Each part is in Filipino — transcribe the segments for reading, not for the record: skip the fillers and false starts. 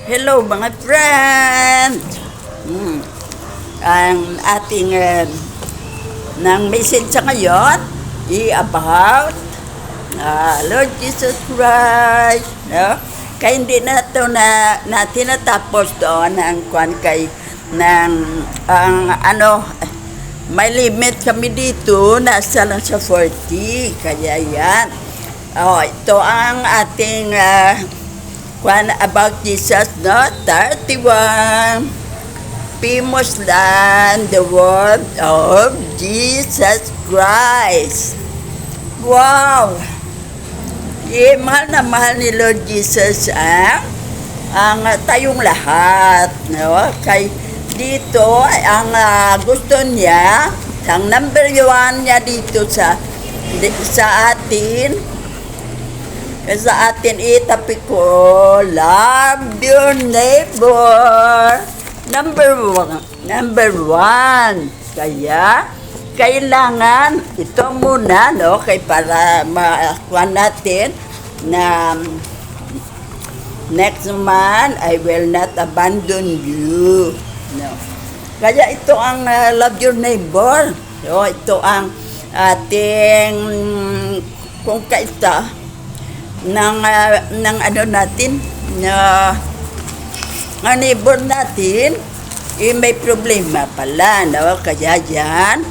Hello mga friends! Ang ating ng message sa ngayon about Lord Jesus Christ. No? Kaya hindi na ito natin natapos doon ang kwan kay ng may limit kami dito, nasa lang sa 40. Kaya yan. Ito ang ating kwan about Jesus, no? 31. Famous than the word of Jesus Christ. Wow! Mahal na mahal ni Lord Jesus ang tayong lahat. No? Kay dito, ang gusto niya, ang number 1 niya dito sa atin, itapi ko, love your neighbor. Number one. Kaya, kailangan, ito muna, no? Kaya para makuha natin na next month, I will not abandon you. No. Kaya ito ang love your neighbor. So, ito ang ating kung kaisa ng ano natin na ang neighbor natin may problema pala, no? Kaya yan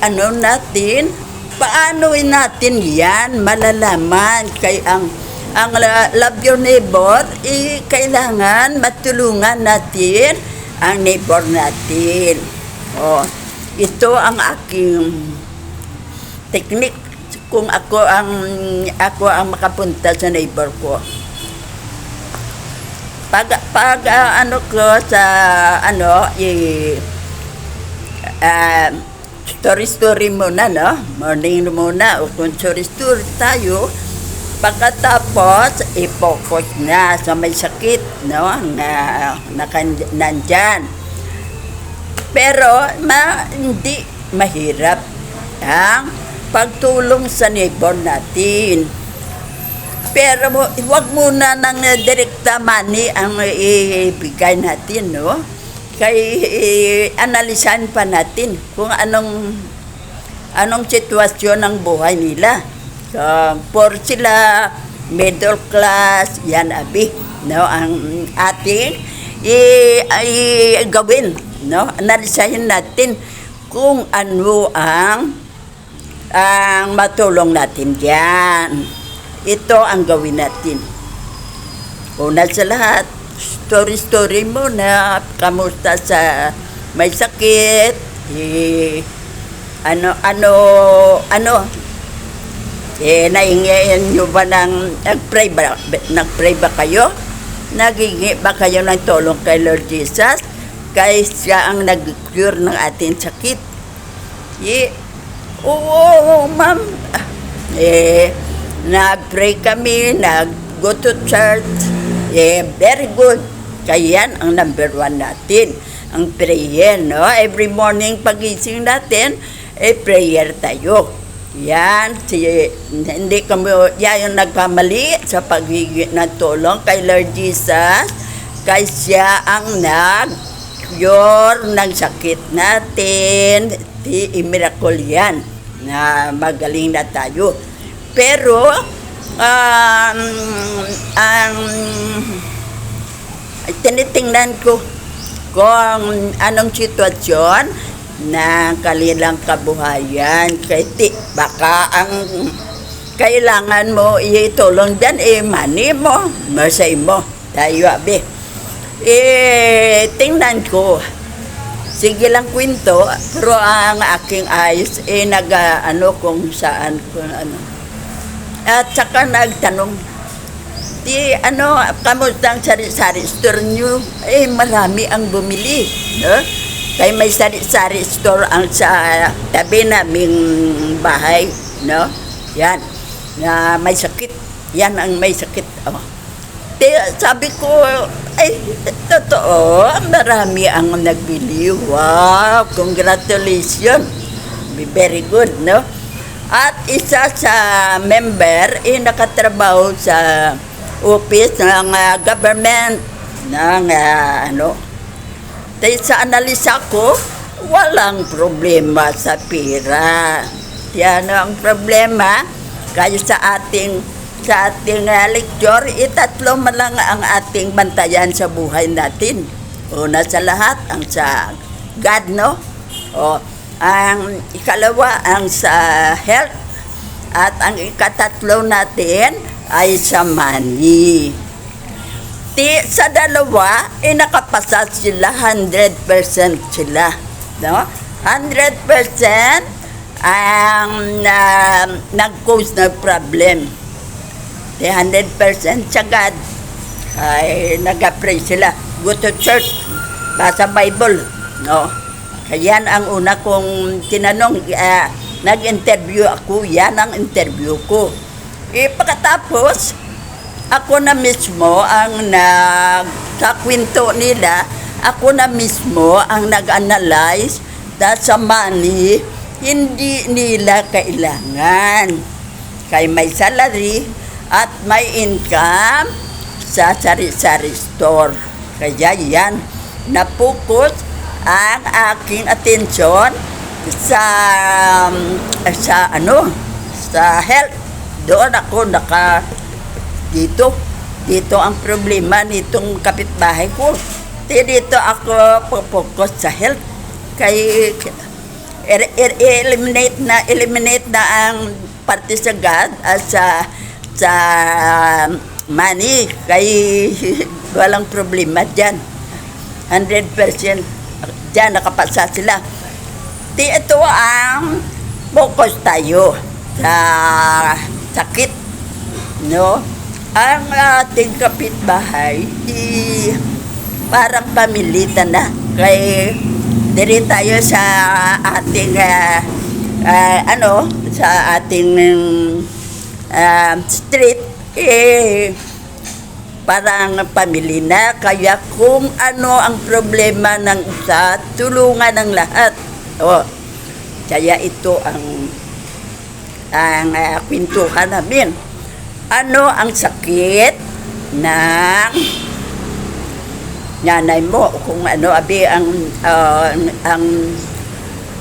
ano natin, paano natin yan malalaman? Kay ang love your neighbor, kailangan matulungan natin ang neighbor natin. Ito ang aking technique kung ako ang makapunta sa neighbor ko. Pag ko sa story muna, no? Morning muna, o kung story tayo, pagkatapos i-focus na sa may sakit, no? na nandyan. Pero hindi mahirap ang pagtulong sa neighbor natin. Pero huwag muna ng direkta money ang ibigay natin, no? Kaya analisan pa natin kung anong sitwasyon ng buhay nila. So, for sila middle class, yan abi, no? Ang ating gawin, no? Analisahin natin kung ano ang matulong natin diyan. Ito ang gawin natin. Una sa lahat, story mo na kamusta sa may sakit, nahingian nyo ba nag-pray ba kayo? Naghingi ba kayo ng tulong kay Lord Jesus? Kaya siya ang nag-cure ng ating sakit. Oo, ma'am. Nag-pray kami, nag-go to church. Very good. Kaya yan ang number 1 natin. Ang prayer, no? Every morning pagising natin, prayer tayo. Yan. Hindi kami, yan yung nagkamali sa paghigit ng tulong kay Lord Jesus. Kaya siya ang nag-cure ng sakit natin. Miracle yan na magaling na tayo. Pero tinitingnan ko kung anong sitwasyon na kanilang kabuhayan. Kaya baka ang kailangan mo itulong dyan, money mo, masay mo. Tayo abi. Tingnan ko. Sige lang kwento, pero ang aking eyes, kung saan, kung ano. At saka nagtanong, kamusta ang sari-sari store nyo? Marami ang bumili, no? Kaya may sari-sari store ang sa tabi naming bahay, no? Yan, na may sakit. Yan ang may sakit. Sabi ko, totoo, marami ang nagbili. Wow, congratulations. Very good, no? At isa sa member, nakatrabaho sa office ng government ng dahil sa analisa ko, walang problema sa pera. Yan ang problema. Kaya sa ating lecture, itatlo man lang ang ating bantayan sa buhay natin. Una sa lahat, ang sa God, no? O, ang ikalawa, ang sa health. At ang ikatatlo natin ay sa money. Sa dalawa, nakapasa sila, 100% sila. No? 100% ang nag-cause ng problem. 100% sa God ay nag-pray sila. Go to church, basa Bible. No? Kaya ang una kong tinanong, nag-interview ako, yan ang interview ko. Pagkatapos, ako na mismo ang sa kwento nila, ako na mismo ang nag-analyze na sa money, hindi nila kailangan. Kaya may salary at may income sa sari-sari store. Kaya yan, napokus ang aking atensyon sa health. Doon ako dito ang problema nitong kapitbahay ko. Dito ako focus sa health. Kay eliminate na ang parte sa God at sa money. Kay walang problema dyan. 100% dyan nakapasa sila. Ito ang focus tayo sa sakit, no? Ang ating kapitbahay parang pamilita na. Kaya diri tayo sa ating sa ating street, parang pamilya na. Kaya kung ano ang problema ng isa, tulungan ng lahat. Kaya ito ang kwentuhan namin. Ano ang sakit ng nanay mo? Kung abi ang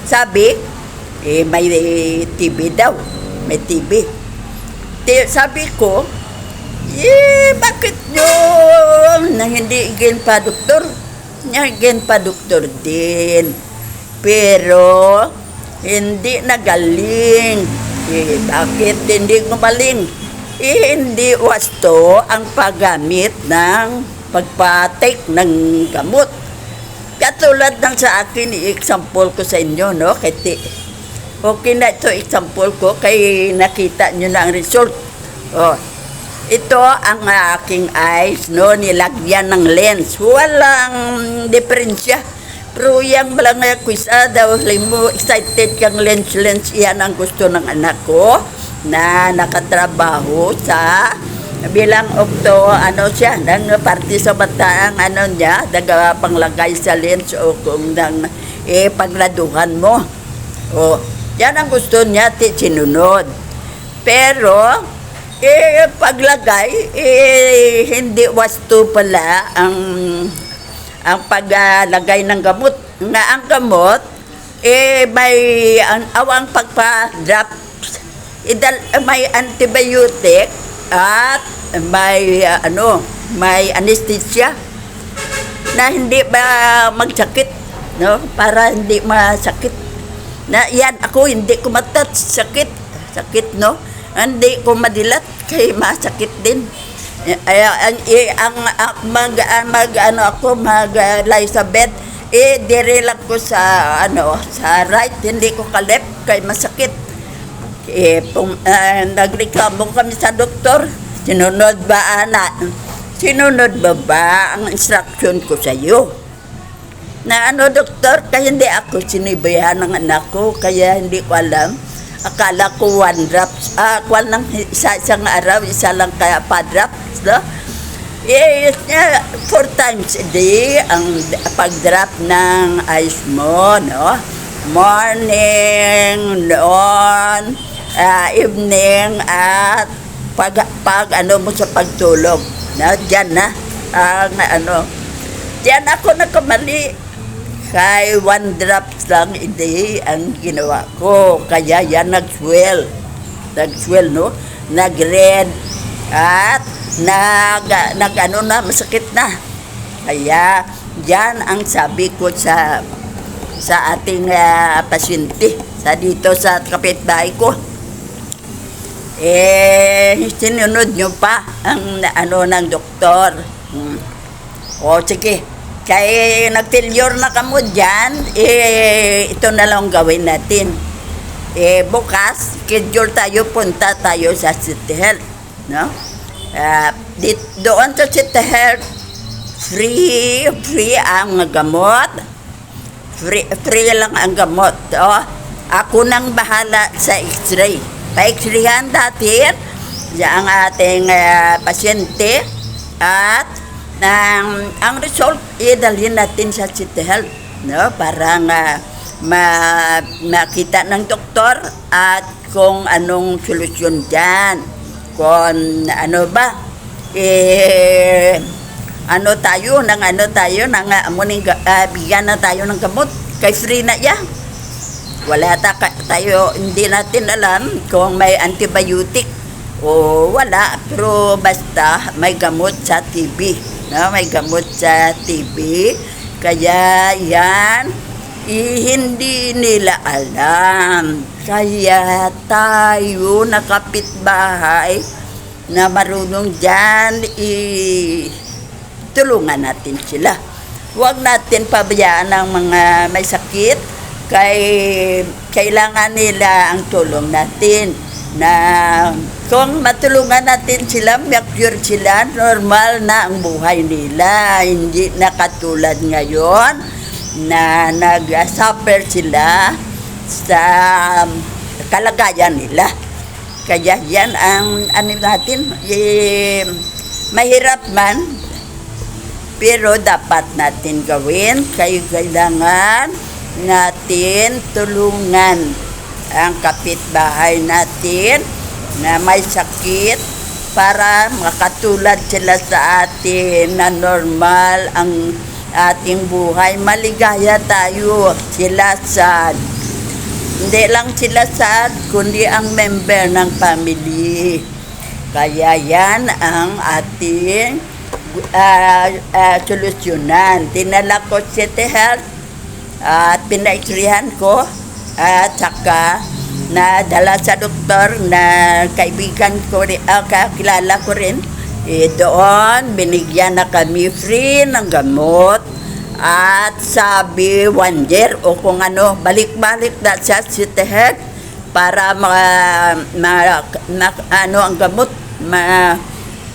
sabi, may TB daw. May TB. Sabi ko, bakit nyo na hindi igin pa doktor? Igin pa doktor din. Pero, hindi nagaling. Bakit hindi gumaling? Hindi wasto ang paggamit ng pagpa-take ng gamot. Katulad ng sa akin, i-example ko sa inyo, no? Okay na ito, example ko, kay nakita nyo na ang result. Ito ang aking eyes, no? Nilagyan ng lens. Walang diferensya. Pero yung balang quiz daw, mo excited kang lens. Yan ang gusto ng anak ko na nakatrabaho sa bilang siya, ng parte sa bata ang niya, panglagay sa lens o kung pagladuhan mo. Yan ang gusto niya, sinunod. Pero, paglagay, hindi wasto pala ang paglagay ng gamot. Nga ang gamot, may awang pagpa-drop. May antibiotic at may anesthesia na hindi ba magsakit, no? Para hindi masakit. Na yan, ako hindi ko sakit, no? Hindi ko madilat kay masakit din. Mag-lie sa bed, dire lang ko sa right, hindi ko ka left kay masakit. Nagreklamo kami sa doktor. Sinunod ba ang instruction ko sa iyo? Na doktor, kaya hindi ako sinibayan ng anak ko, kaya hindi ko alam. Akala ko 1 drops. Isang araw, isa lang kaya pa drops, no? 4 times a day ang pag-drop ng ice mo, no? Morning, noon, evening, at pag ano mo sa pagtulog. Na, diyan na. Diyan ako nakamali. Kay 1 drops lang a day ang ginawa ko. Kaya yan nag-swell. Nag-swell, no? Nag-red. At masakit na. Kaya yan ang sabi ko sa ating pasyente dito sa kapitbahay ko. Sinunod nyo pa ang ng doktor. O sige, kaya nag-failure na kamo dyan, ito na lang gawin natin. Bukas, schedule tayo, punta tayo sa City Health. No? Doon sa City Health, free ang gamot. Free lang ang gamot. Ako nang bahala sa x-ray. Pa-x-rayhan natin ang ating pasyente at ang result idalhin natin sa City Health, no? Para makita ng doktor at kung anong solusyon dyan. Kung ano ba, bigyan na tayo ng gamot. Kay free na yan. Wala tayo, hindi natin alam kung may antibiotic o wala. Pero basta may gamot sa TB. No? May gamot sa TB. Kaya yan, hindi nila alam. Kaya tayo nakapitbahay na marunong dyan, tulungan natin sila. Huwag natin pabayaan ng mga may sakit. Kailangan nila ang tulong natin. Na kung matulungan natin sila, ma-cure sila, normal na ang buhay nila. Hindi na katulad ngayon na nag-suffer sila sa kalagayan nila. Kaya yan ang natin, mahirap man, pero dapat natin gawin. Kailangan natin tulungan ang kapitbahay natin na may sakit para makatulad sila sa atin na normal ang ating buhay. Maligaya tayo, sila sad. Hindi lang sila sad, kundi ang member ng family. Kaya yan ang ating solusyonan. Tinala ko City Health at pina-x-rayhan ko at saka nadala sa doktor na kaibigan ko rin, kakilala ko rin. Doon binigyan na kami free ng gamot at sabi 1 year o kung ano, balik-balik na sa City Health para ang gamot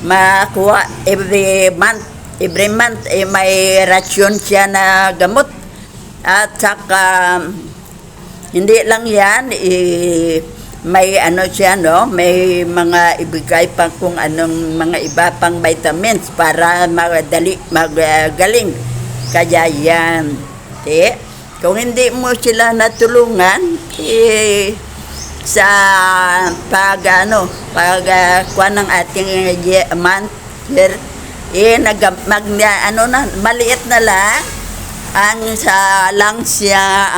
makuha every month may rasyon siya na gamot. At saka hindi lang yan, may siya, no? May mga ibigay pa kung anong mga iba pang vitamins para magaling. Kaya yan. Kung hindi mo sila natulungan, sa kuha ng ating month year, maliit na lang ang sa lungs niya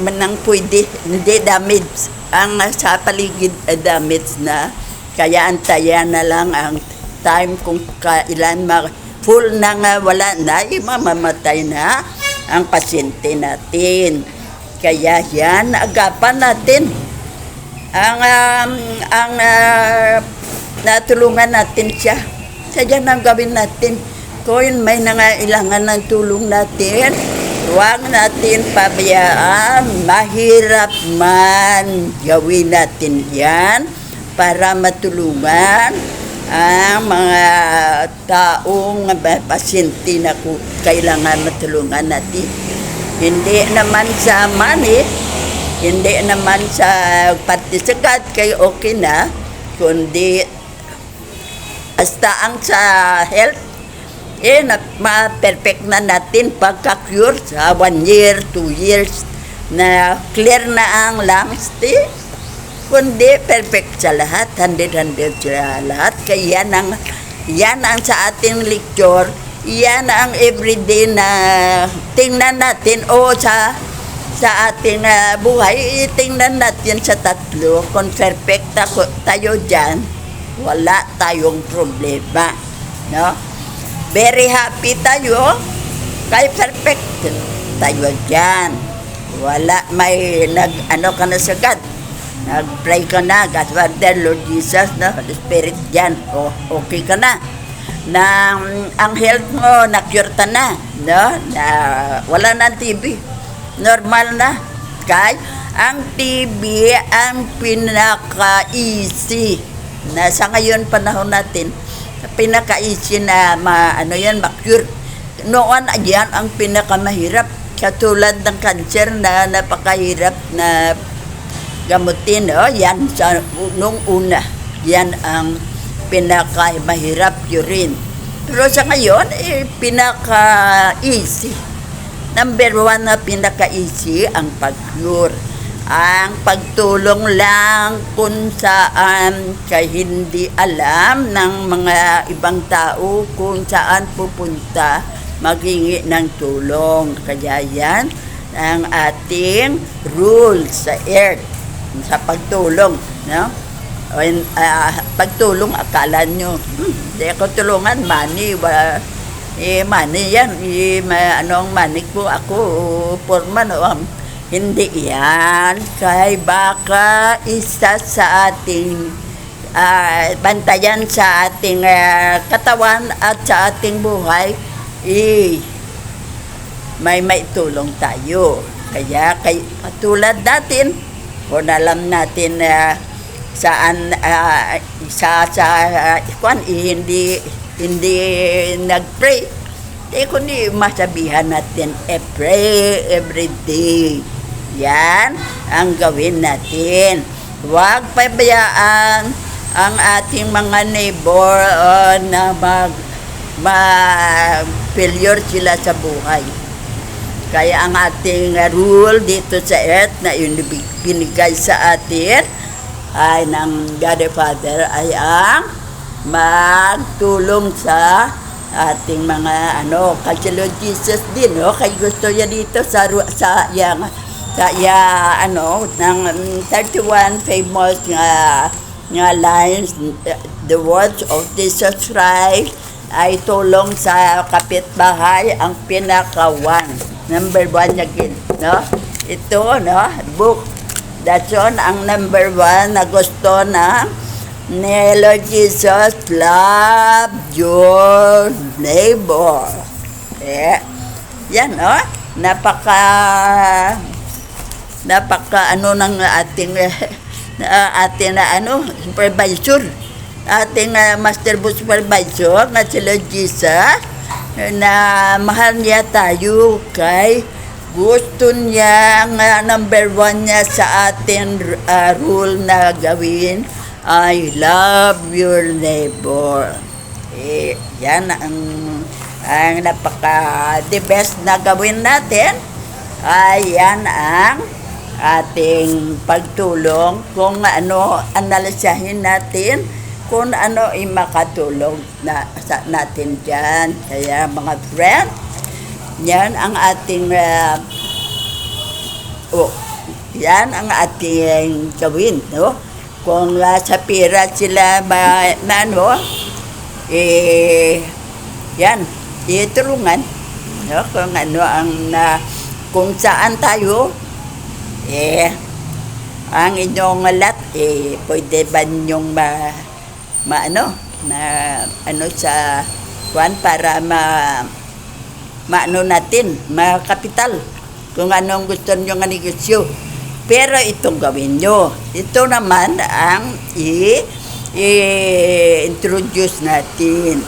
nang pwede, hindi damage ang sa paligid damage na. Kaya antayan na lang ang time kung kailan full na wala na, mamamatay na ang pasyente natin. Kaya yan, agapan natin ang natulungan natin siya. Kaya ang gawin natin. Kung may nangailangan ng tulong natin, huwag natin pabayaan. Mahirap man, gawin natin yan para matulungan ang mga taong pasyente na kailangan matulungan natin. Hindi naman sa money, hindi naman sa partisagat kay okay na, kundi basta ang sa health, ma-perfect na natin pagka-cure sa 1 year, 2 years, na clear na ang lungs, kundi perfect sa lahat, 100 sa lahat. Kaya yan ang sa ating lecture, yan ang everyday na tingnan natin o sa ating buhay, tingnan natin sa tatlo. Kung perfect tayo dyan, wala tayong problema. No? Very happy tayo, kay perfect tayo dyan. Wala may ka na sagad. Nag-pray ka na, God Father, Lord Jesus, no? Holy Spirit dyan, okay ka na. Ang health mo, na-cure ta na, no? Na, wala na TB. Normal na. Kaya ang TB ang pinaka-easy na sa ngayon panahon natin, pinaka-easy na ma-cure. Noon, yan ang pinakamahirap. Katulad ng cancer na napakahirap na gamutin, yan nung una. Yan ang pinakamahirap curin. Pero sa ngayon, pinaka-easy. Number 1 na pinaka-easy ang pag-cure. Ang pagtulong lang kung saan kay hindi alam ng mga ibang tao kung saan pupunta maghingi ng tulong. Kaya yan ang ating rules sa earth sa pagtulong, no? Pagtulong, akala nyo hindi ako tulungan, money money yan, money ko ako foreman, hindi yan. Kaya baka isa sa ating bantayan sa ating katawan at sa ating buhay, may tulong tayo. Kaya katulad natin, kung alam natin saan hindi nag-pray, kundi masabihan natin, pray every day. Yan ang gawin natin. Huwag pabayaan ang ating mga neighbor na failure sila sa buhay. Kaya ang ating rule dito sa earth na binigay sa atin ay ng God the Father ay ang magtulong sa ating mga kasi Lord Jesus din, kay gusto niya dito ng 31 famous nga lines, the words of Jesus Christ ay tulong sa kapitbahay ang pinaka-1. Number 1 again, no? Ito, no? Book. That's on ang number 1 na gusto na ni Lord Jesus, love your neighbor. Yan, no? Napaka ng ating supervisor, ating master book supervisor na si Lord Jesus, na mahal niya tayo, kay gusto niya nga number 1 niya sa ating rule na gawin ay love your neighbor. Yan ang napaka the best na gawin natin, ay yan ang ating pagtulong. Kung analisahin natin kung ay makatulong natin dyan. Kaya mga friend, yan ang ating yan ang ating gawin, no? Kung sa pira sila yan, itulungan, no? Kung saan tayo, ang inyong lahat, pwede ba ninyong sa para natin, kapital, kung anong gusto nyo nga negosyo. Pero itong gawin nyo. Ito naman ang i-introduce natin,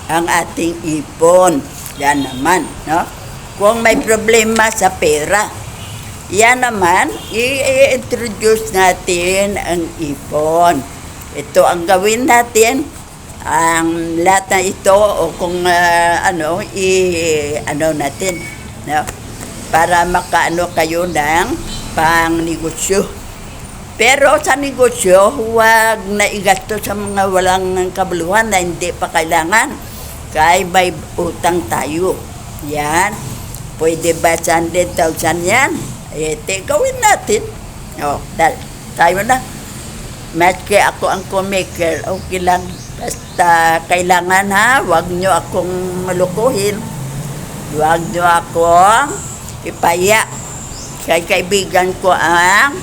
ang ating ipon. Yan naman, no? Kung may problema sa pera, yan naman, i-introduce natin ang ipon. Ito ang gawin natin, ang lahat na ito, o kung natin, no? Para makaano kayo ng pang negosyo. Pero sa negosyo, huwag na igasto sa mga walang kabuluhan na hindi pa kailangan. Kaya may utang tayo. Yan. Pwede ba 100,000 yan? Gawin natin. Tayo na. Maski ako ang co-maker, okay lang. Basta kailangan huwag nyo akong malukuhin. Huwag nyo akong ipaya. Kaya kaibigan ko ang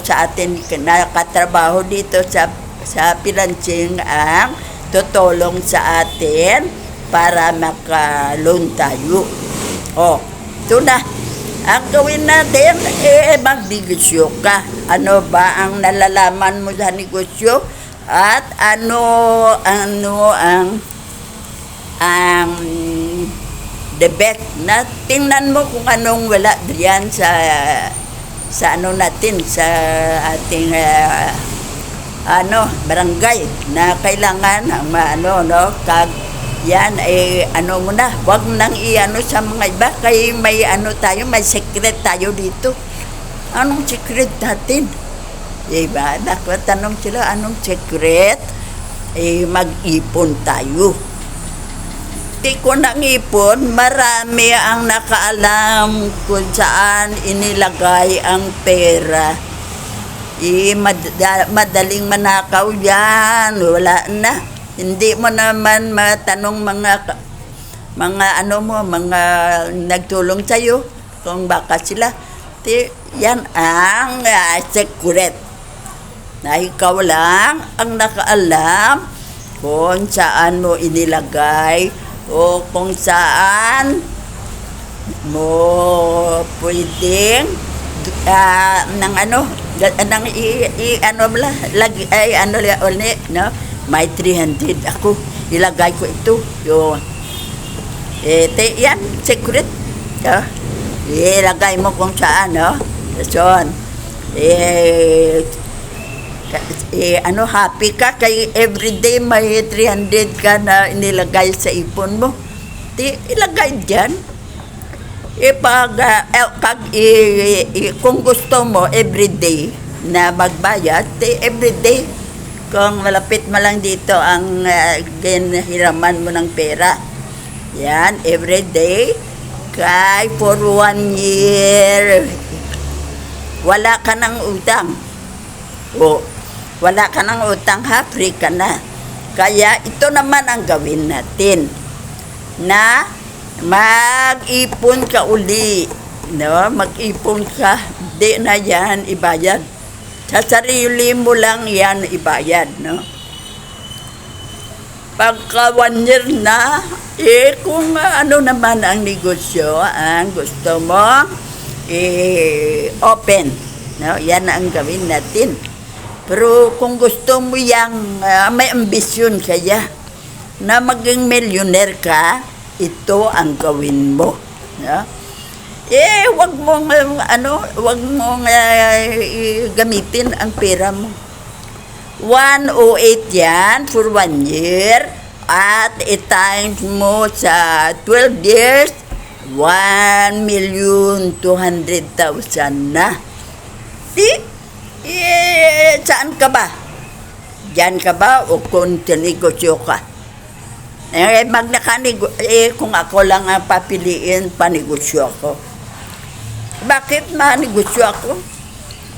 sa atin, nakatrabaho dito sa Pilansing ang tutulong sa atin para maka-loan tayo. Ito na. Ang gawin natin, magnegosyo ka. Ano ba ang nalalaman mo sa negosyo? At ano ang the best na tingnan mo kung anong wala diyan sa natin, sa ating barangay na kailangan yan mo na, wag nang sa mga iba kay may may secret tayo dito. Anong secret natin? Diba? Tanong sila, anong secret? Mag-ipon tayo. Di ko nang ipon, marami ang nakaalam kung saan inilagay ang pera. Madaling manakaw yan, wala na. Hindi mo naman matanong mga nagtulong sa'yo kung baka sila. Yan ang secret. Na ikaw lang ang nakaalam kung saan mo inilagay o kung saan mo pwedeng may 300 ako, ilagay ko ito. Yan, secret. Ilagay mo kung saan, happy ka kay everyday may 300 ka na inilagay sa ipon mo. Ilagay dyan. Kung gusto mo everyday na magbayad, everyday. Kung malapit mo lang dito ang hiraman mo ng pera. Yan, everyday. Kay for 1 year, wala ka ng utang. Wala ka ng utang, free ka na. Kaya ito naman ang gawin natin. Na mag-ipon ka uli. Mag-ipon ka. Di na yan ibayad. Sa sarili mo lang yan ibayad, Pagka 1 year na, kung ano naman ang negosyo ang gusto mo, open. Yan ang gawin natin. Pero kung gusto mo yang may ambisyon kaya na maging millionaire ka, ito ang gawin mo. Wag mong gamitin ang pera mo. 108 yan for 1 year at i-times mo sa 12 years, 1,200,000 na. Saan ka ba? Diyan ka ba o kung negosyo ka? Kung ako lang ang papiliin, panegosyo ako. Bakit manegosyo ako?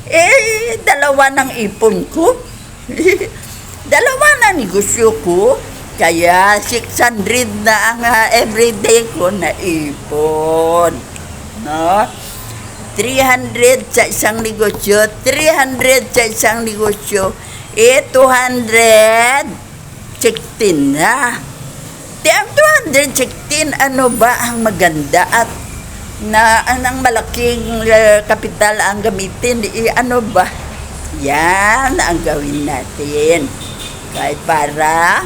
2 ng ipon ko. 2 na negosyo ko. Kaya 600 na ang everyday ko na ipon. 300 sa isang negosyo. 300 sa isang negosyo. 216 na. Ang 216, ano ba ang maganda at ang malaking kapital ang gamitin? Ano ba? Yan ang gawin natin. Kahit para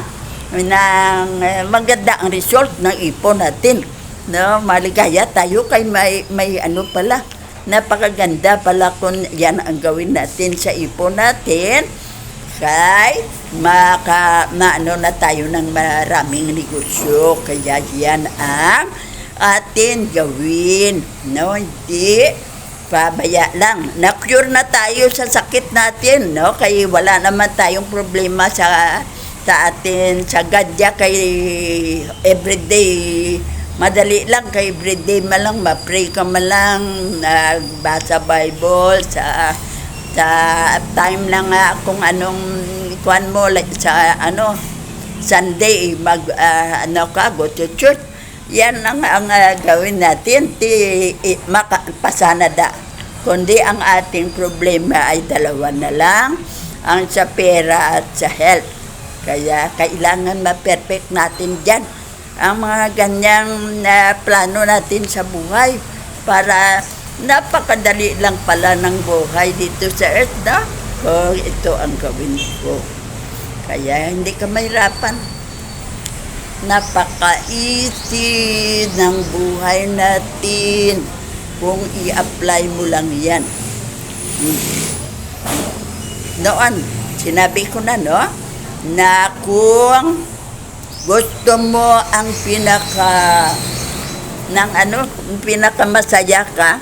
maganda ang result ng ipon natin. Maligaya tayo kay may pala. Napakaganda pala kung yan ang gawin natin sa ipon natin. Kay na tayo ng maraming negosyo. Kaya yan ang atin gawin. Hindi pabaya lang. Na-cure na tayo sa sakit natin, no? Kaya wala naman tayong problema sa atin sa gadya kay everyday. Madali lang kay everyday malang ma-pray ka malang, nagbasa Bible sa time lang kung anong kuan mo like, sa Sunday go to church. Yan ang gawin natin, mapasanada. Kundi ang ating problema ay dalawa na lang, ang sa pera at sa health. Kaya kailangan ma-perfect natin dyan ang mga ganyang plano natin sa buhay para napakadali lang pala ng buhay dito sa earth, no? Kung ito ang gawin ko. Kaya hindi ka mahirapan. Napaka-easy ng buhay natin kung i-apply mo lang yan. Noon, sinabi ko na, no? Na kung gusto mo ang pinakamasaya ka,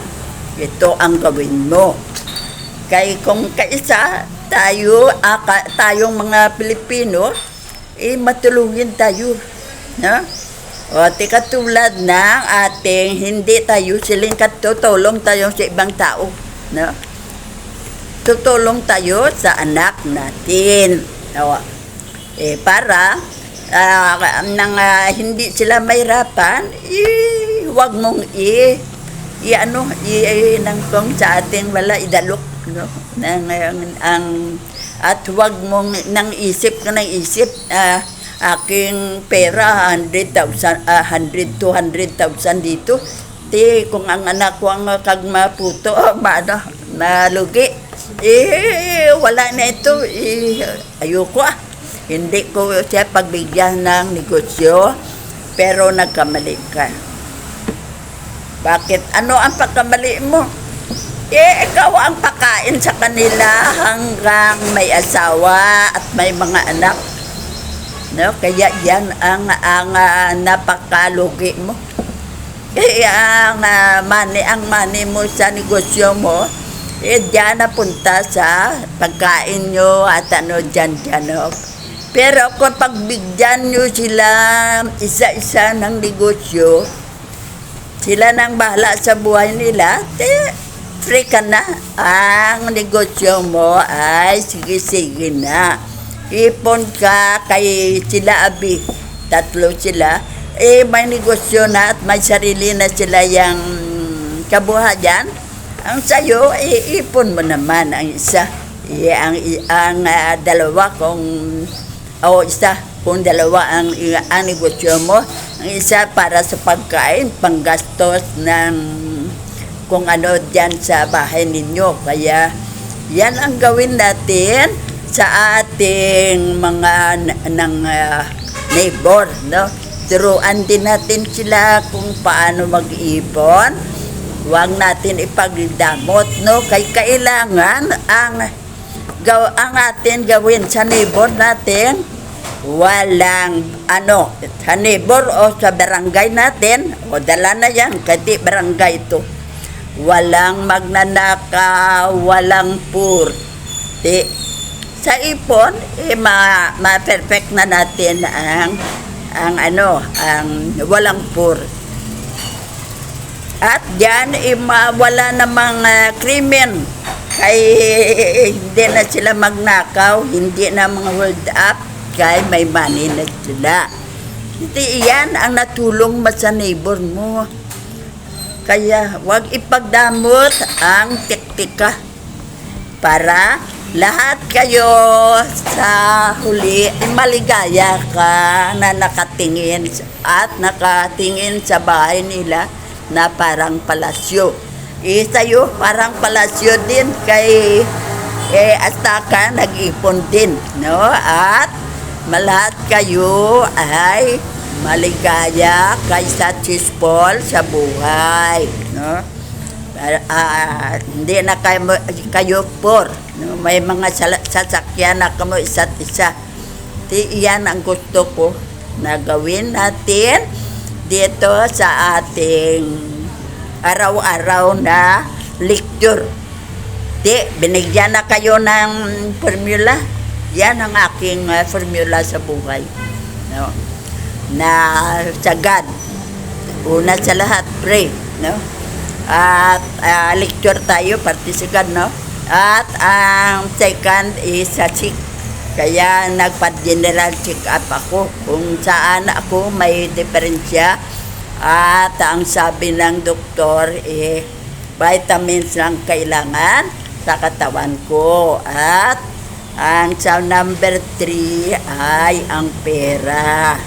ito ang gawin mo. Kaya kung kaisa tayong mga Pilipino, matulungin tayo. No? O, katulad ng ating hindi tayo siling tutulong tayo sa ibang tao. No? Tutulong tayo sa anak natin. O, para hindi sila mahirapan, huwag mong kung sa ating wala idalok, no? At huwag mong isip aking pera 100,000, 200,000 dito. Kung ang anak ko ang kagmaputo, malugi. Wala na ito. Ayoko Hindi ko siya pagbigyan ng negosyo, pero nagkamali ka. Bakit? Ano ang pagkamali mo? Ikaw ang pakain sa kanila hanggang may asawa at may mga anak. No, kaya yan ang napakalugi mo. Kaya ang money mo sa negosyo mo, diyan napunta sa pagkain nyo at dyan. Pero kung pagbigyan nyo sila isa-isa ng negosyo, sila nang bahala sa buhay nila, free ka na. Ang negosyo mo ay sige na. Ipon ka kay sila abi, 3 sila, may negosyo na at may sarili na sila yung kabuhayan. Ang sayo, ipon mo naman ang isa. Ang dalawa kung dalawa ang negosyo mo, ang isa para sa pagkain, panggastos ng kung ano dyan sa bahay ninyo. Kaya yan ang gawin natin sa ating mga neighbor, no? Turuan din natin sila kung paano mag-ipon. Huwag natin ipagdamot, no? Kailangan ang atin gawin sa neighbor natin, walang sa neighbor o sa barangay natin, o dala na yan, kasi barangay ito. Walang magnanakaw, walang purti. Sa ipon, ma-perfect na natin ang walang pur. At diyan wala namang krimen. Kay hindi na sila magnakaw, hindi na mga hold up, kay may money na sila. Hindi yan ang natulong mo sa neighbor mo. Kaya wag ipagdamot ang tektika para lahat kayo sa huli maligaya ka na nakatingin sa bahay nila na parang palasyo. Sa'yo parang palasyo din kay Astaka nag-ipon din, no? At lahat kayo ay maligaya kay successful sa buhay, no? Hindi na kayo poor, no? May mga sasakyan na kamo isa't isa. Iyan ang gusto ko na gawin natin dito sa ating araw-araw na lecture. Binigyan na kayo ng formula. Yan ang aking formula sa buhay. No? Na sa God. Una sa lahat, pray. No? At lecture tayo, parte sa God. No? At ang second is sa sick. Kaya nagpa-general check-up ako kung saan ako may diferensya. At ang sabi ng doktor, vitamins lang kailangan sa katawan ko. At ang sa number 3 ay ang pera.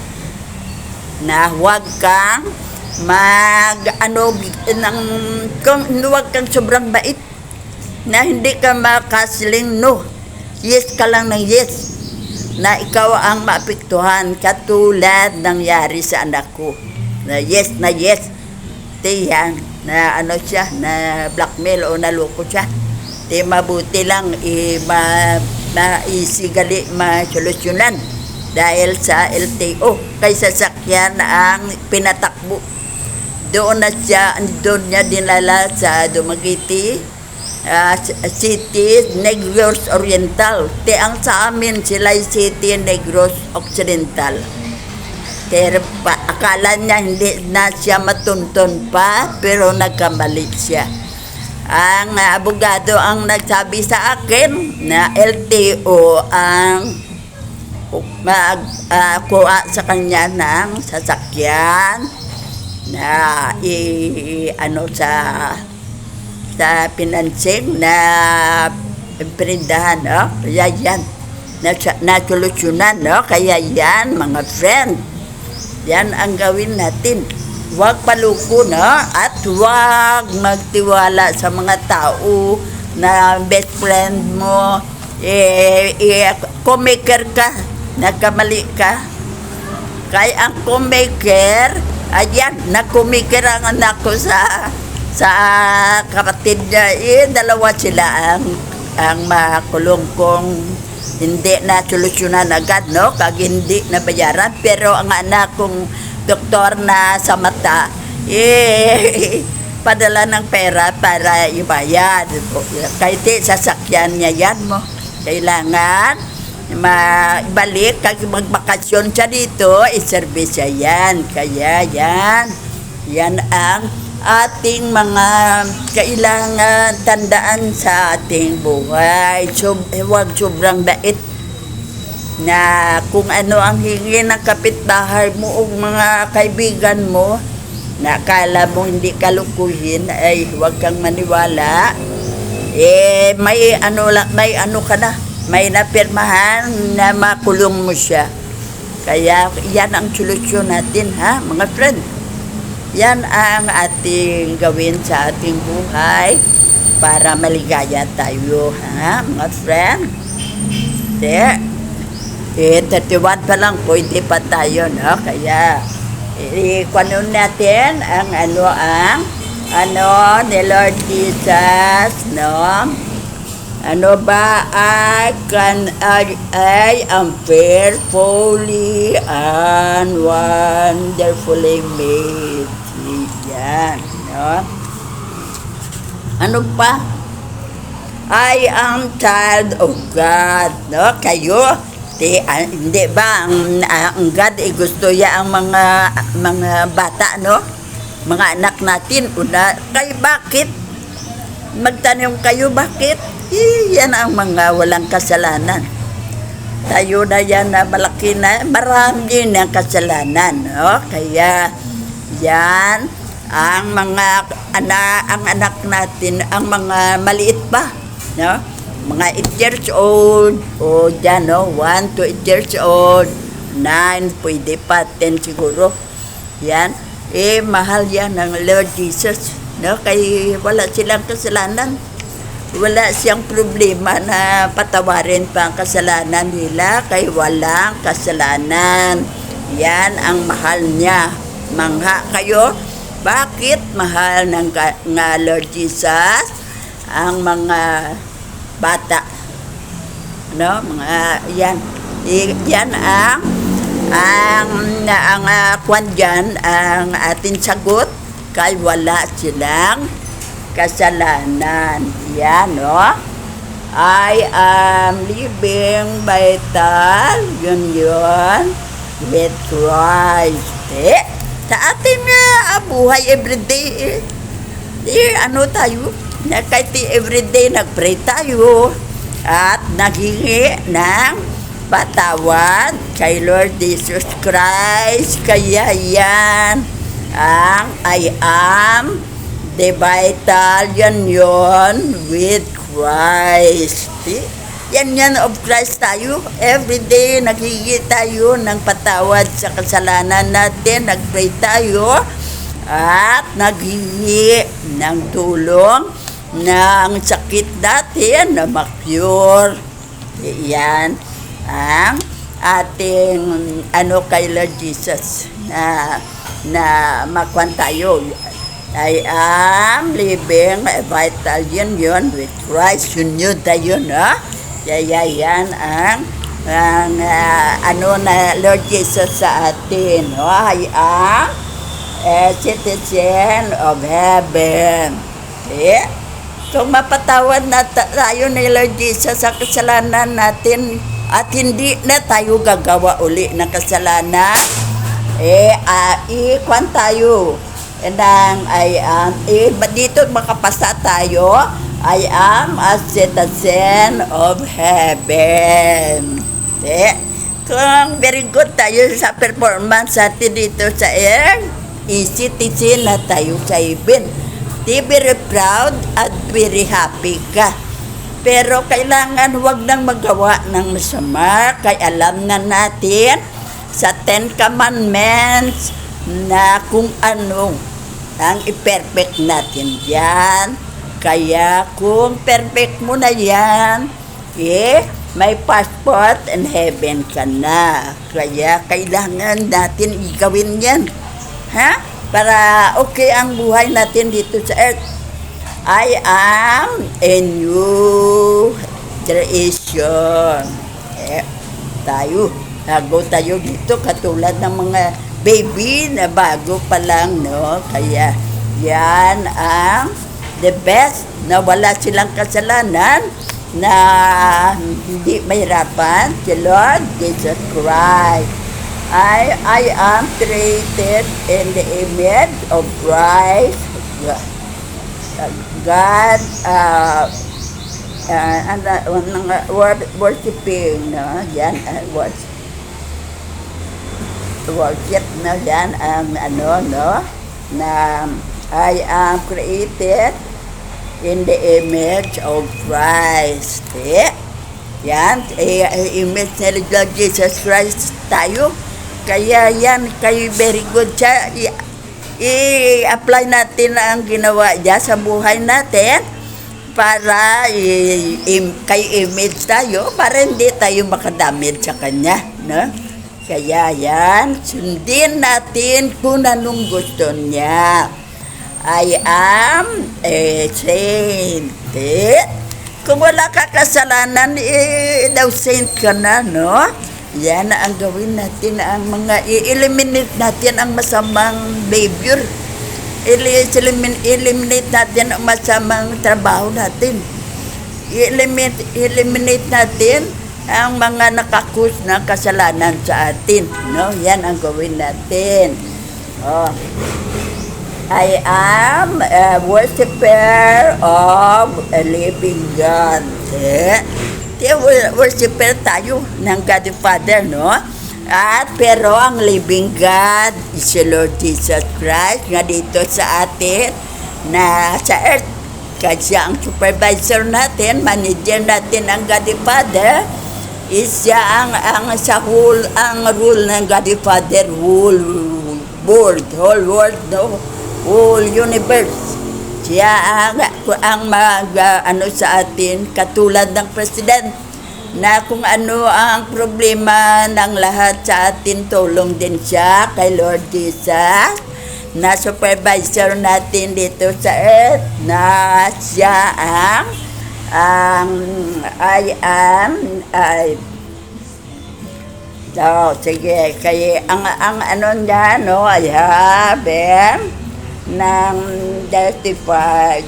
Na huwag kang huwag kang sobrang bait. Na hindi ka makasiling no. Yes ka lang ng yes. Na ikaw ang maapektuhan katulad nangyari sa anak ko. Na yes. Yan, na siya, na blackmail o naloko siya. Mabuti lang isigali masolusyonan dahil sa LTO kaysa sakyan ang pinatakbo. Doon niya dinala sa Dumaguete City, Negros Oriental. Ang sa amin sila City, Negros Occidental. Pero akala niya hindi na siya matunton pa, pero nagkamali siya. Ang abogado ang nagsabi sa akin na LTO ang kuha sa kanya ng sasakyan na sa financing na perindahan, no? Kaya yan na solusyonan, no? Kaya yan, mga friend, yan ang gawin natin. Huwag paluko, no? At huwag magtiwala sa mga tao na best friend mo. Komaker ka, nagkamali ka. Kaya ang komaker, ayan, nakumaker ang anak ko sa kapatid niya. Dalawa sila ang makulong kong hindi na solusyonan agad, no? Kag hindi nabayaran. Pero ang anak kong doktor na sa mata, padala ng pera para ibayad. Kahit sasakyan niya yan mo. Kailangan ibalik, kag magbakasyon siya dito, iservice siya yan. Kaya yan ang ating mga kailangan tandaan sa ating buhay. Huwag sobrang bait na kung ano ang hingi ng kapitbahay mo o mga kaibigan mo na akala mo hindi kalukuhin, ay huwag kang maniwala. May napirmahan na makulong mo siya. Kaya yan ang solusyon natin, ha, mga friend. Yan ang ating gawin sa ating buhay para maligaya tayo, ha, mga friend. 31 pa lang, pwede pa tayo, no? Kaya ikuanon natin ang ni Lord Jesus, no? I am fearfully and wonderfully made. Yan, no? Ano pa? I am child of God, no? Kayo, hindi ba ang God gusto niya ang mga bata, no? Mga anak natin. Kayo bakit? Magtanong kayo bakit? Yan ang mga walang kasalanan. Tayo na yan na malaki na, marami na kasalanan, no? Kaya yan ang mga anak natin, ang mga maliit pa, no? Mga 8 years old, o dyan, no? 1 to 8 years old, 9, pwede pa, 10 siguro. Yan, mahal yan ng Lord Jesus, no? Kaya wala silang kasalanan. Wala siyang problema na patawarin pa ang kasalanan nila, kaya walang kasalanan. Yan ang mahal niya. Mangha kayo, bakit mahal ng Lord Jesus ang mga bata, no? Mga yan ang kwan dyan, ang ating sagot, kay wala silang kasalanan. Yan, no? I am living vital union with Christ. Sa ating buhay everyday, ano tayo? Kahit everyday nagpray tayo at naghingi ng patawad kay Lord Jesus Christ. Kaya yan ang I am the vital union with Christ. Yan of Christ tayo. Everyday naghingi tayo ng patawad sa kasalanan natin. Nagpray tayo at naghingi ng tulong ng sakit natin na ma-cure. Yan ang ating kay Lord Jesus na makuha tayo. I am living a vital union with Christ. Union tayo, no? Kaya yan ang na Lord Jesus sa atin. No? I am a citizen of heaven. Kung mapatawad na tayo ni Lord Jesus sa kasalanan natin at hindi na tayo gagawa uli ng kasalanan, ikwan tayo ng dito makapasa tayo. I am a citizen of heaven. Kung very good tayo sa performance natin dito sa air, citizen na tayo sa heaven. Be very proud at very happy ka. Pero kailangan huwag nang magawa ng masama. Kaya alam na natin sa 10 Commandments na kung ano ang i-perfect natin yan. Kaya kung perfect mo na yan, may passport in heaven ka na. Kaya kailangan natin igawin yan. Ha? Para okay ang buhay natin dito sa earth. I am a new creation. Bago tayo dito katulad ng mga baby na bago pa lang, no? Kaya yan ang the best na wala silang kasalanan, na hindi mahirapan si Lord Jesus Christ. I am created in the image of Christ. God, worshiping, no? Yan, worship, no? Yan ang no? Na I am created in the image of Christ. Yan, image ni Lord Jesus Christ tayo. Kaya yan, kayo very good siya. I-apply natin ang ginawa niya sa buhay natin para kay image tayo, para hindi tayo makadamage sa kanya, no? Kaya yan, sundin natin kung anong gusto niya. I am a saint. Kung wala ka kasalanan, daw saint ka na, no? Yan ang gawin natin, ang mga i-eliminate natin ang masamang behavior. Eliminate natin ang masamang trabaho natin. Eliminate natin ang mga nakakus na kasalanan sa atin, no? Yan ang gawin natin. I am a worshiper of a living God. Worshiper tayo ng God the Father, no? At pero ang living God is the Lord Jesus Christ nga dito sa atin na sa earth. Kasi ang supervisor natin, manager natin ang God the Father, is siya ang rule ng God the Father, whole world, no? Whole universe. Siya ang sa atin, katulad ng president, na kung ano ang problema ng lahat sa atin, tulong din siya kay Lord Jesus, na supervisor natin dito sa earth, na siya sige, kaya ang ano niya, no, I have ng justified,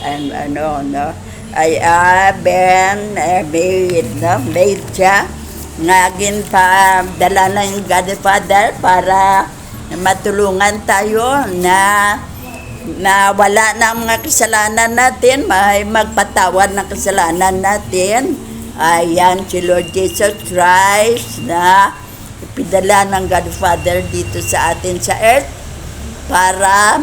and ano, no? I have been made, no? Made siya. Ngagin pa dala ng Godfather para matulungan tayo na wala na ang mga kasalanan natin, may magpatawad ng kasalanan natin. Ayan si Lord Jesus Christ na ipidala ng Godfather dito sa atin sa earth para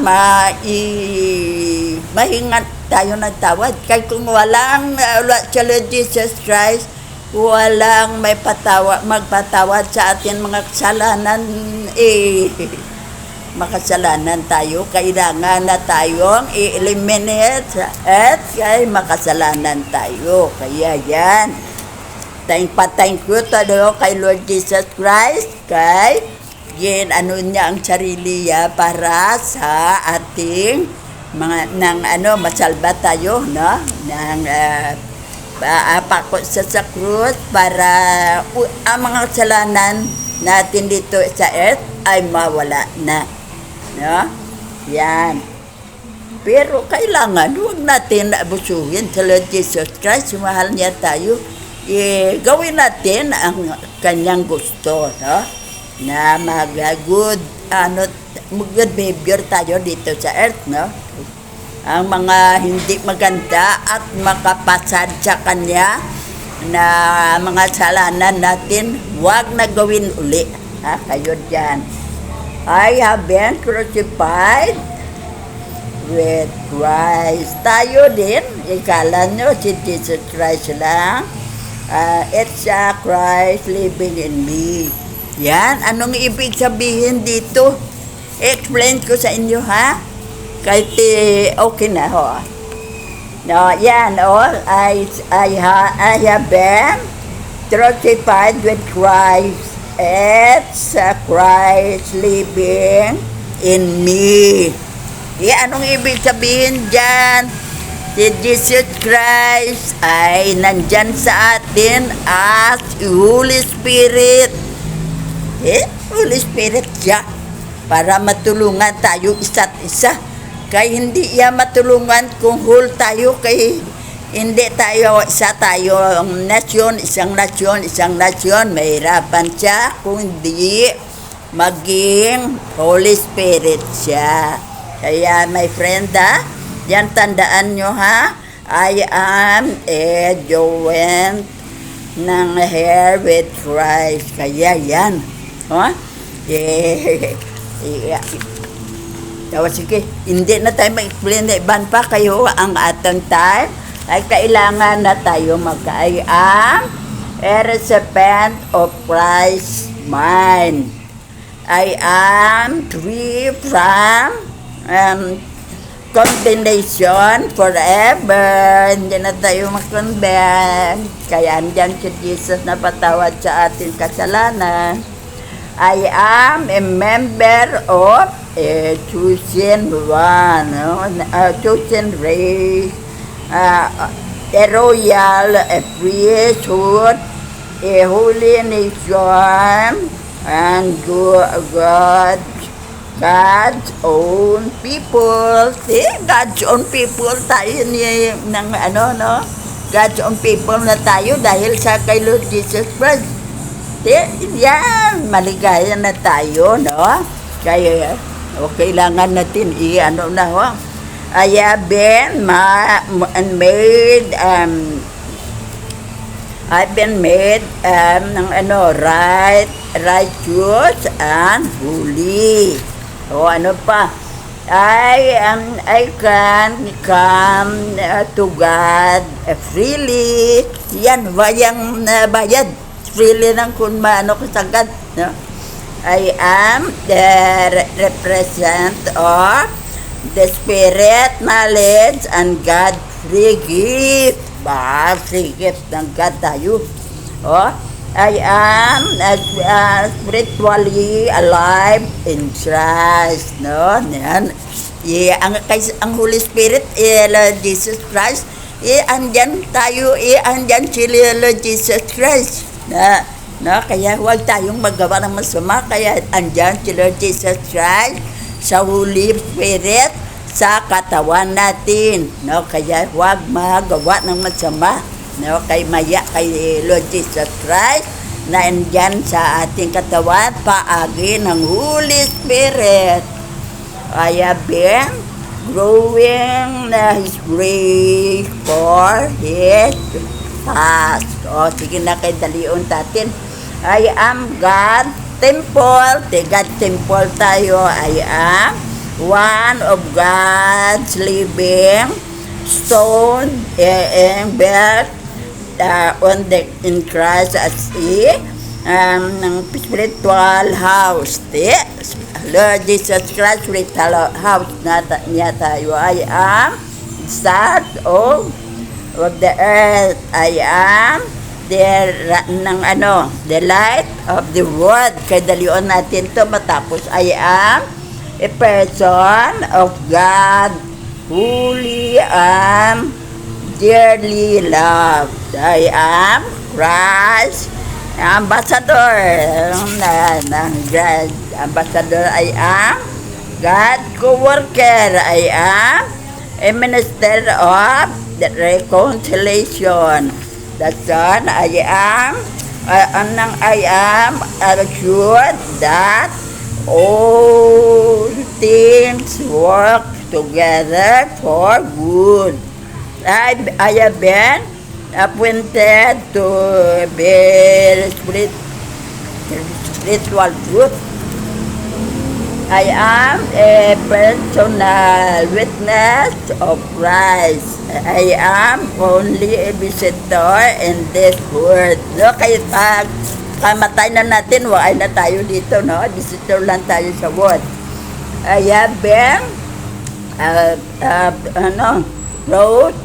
mahingat tayo ng tawad. Kaya kung walang si Lord Jesus Christ, walang magpatawad sa atin mga kasalanan, makasalanan tayo. Kailangan na tayong i-eliminate sa earth kaya makasalanan tayo. Kaya yan, thank you tayo kay Lord Jesus Christ, kay ano niya ang sarili niya para sa ating masalba tayo, no? Pako sa krus para ang mga kasalanan natin dito sa earth ay mawala na, no? Yan. Pero kailangan huwag natin abusuhin sa Lord Jesus Christ. Mahal niya tayo. Gawin natin ang kanyang gusto, no? Na good behavior tayo dito sa earth, no? Ang mga hindi maganda at makapasad sa kanya na mga kasalanan natin, huwag na gawin uli. Kayo dyan. I have been crucified with Christ. Tayo din, ikala nyo si Jesus Christ lang. It's Christ living in me. Yan, anong ibig sabihin dito? Explain ko sa inyo, ha? Kahit okay na, ho. No, yan, I have been crucified with Christ. It's Christ living in me. Anong ibig sabihin dyan? Si Jesus Christ ay nandyan sa atin as Holy Spirit. Holy Spirit siya para matulungan tayo isa't isa. Kaya hindi iya matulungan kung whole tayo, kay hindi tayo isa tayo isang nasyon, mahirapan siya kung hindi maging Holy Spirit siya. Kaya my friend, yan tandaan nyo, ha? I am a joint ng hair with Christ. Kaya yan, sige, hindi na tayo ma-explain na iban pa kayo ang atong time. Ay kailangan na tayo I am a recipient of Christ's mind. I am free from condemnation forever. Hindi na tayo mag-condemn. Kaya andyan si Jesus na patawad sa ating kasalanan. I am a member of a chosen one, chosen race, a royal, a priesthood, a holy nation, and God's own people. See, God's own people tayo ng God's own people na tayo dahil sa kay Lord Jesus Christ. Yan, maligaya na tayo, no? Kaya, kailangan natin I have been made, I've been made righteous and holy. Ano pa? I can come to God freely. Yan, bayang bayad. Freely lang kung maano kasagad, no? I am the represent of the Spirit, knowledge, and God free gift. Free gift ng God tayo. I am spiritually alive in Christ, no? Yan. Ang Holy Spirit, Lord Jesus Christ, andyan tayo, andyan si Lord Jesus Christ. Kaya huwag tayong magawa ng masama. Kaya andyan si Lord Jesus Christ sa Holy Spirit sa katawan natin. No? Kaya huwag magawa ng masama. No? Kay maya kay Lord Jesus Christ na andyan sa ating katawan, paagi ng Holy Spirit. Kaya Ben, growing na His grace for His past. O, sige na kay dalion natin. I am God temple. God temple tayo. I am one of God's living stone and built in Christ as ng spiritual house. Lord Jesus Christ, spiritual house niya tayo. I am salt of the earth. I am the light of the world. Kaya dalion natin to matapos. I am a person of God, holy and dearly loved. I am Christ ambassador ng God. Ambassador, I am God co-worker. I am a minister of the reconciliation. That's all. I am assured that all things work together for good. I have been appointed to be spiritual truth. I am a personal witness of Christ. I am only a visitor in this world. No, kaya pag kamatay na natin, wala na tayo dito, no? Visitor lang tayo sa world. I have been brought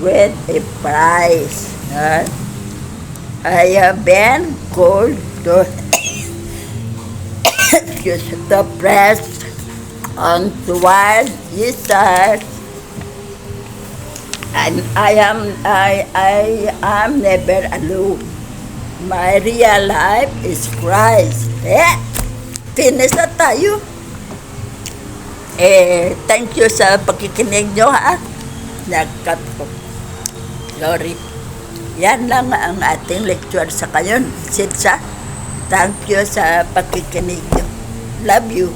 with a price. I have been called to the press on toward Jesus, and I am never alone. My real life is Christ. Finish na tayo. Thank you sa pakikinig nyo, ha. Sorry. Yan lang ang ating lecture sa kayon. Sitsa. Thank you sa pakikinig nyo. Love you.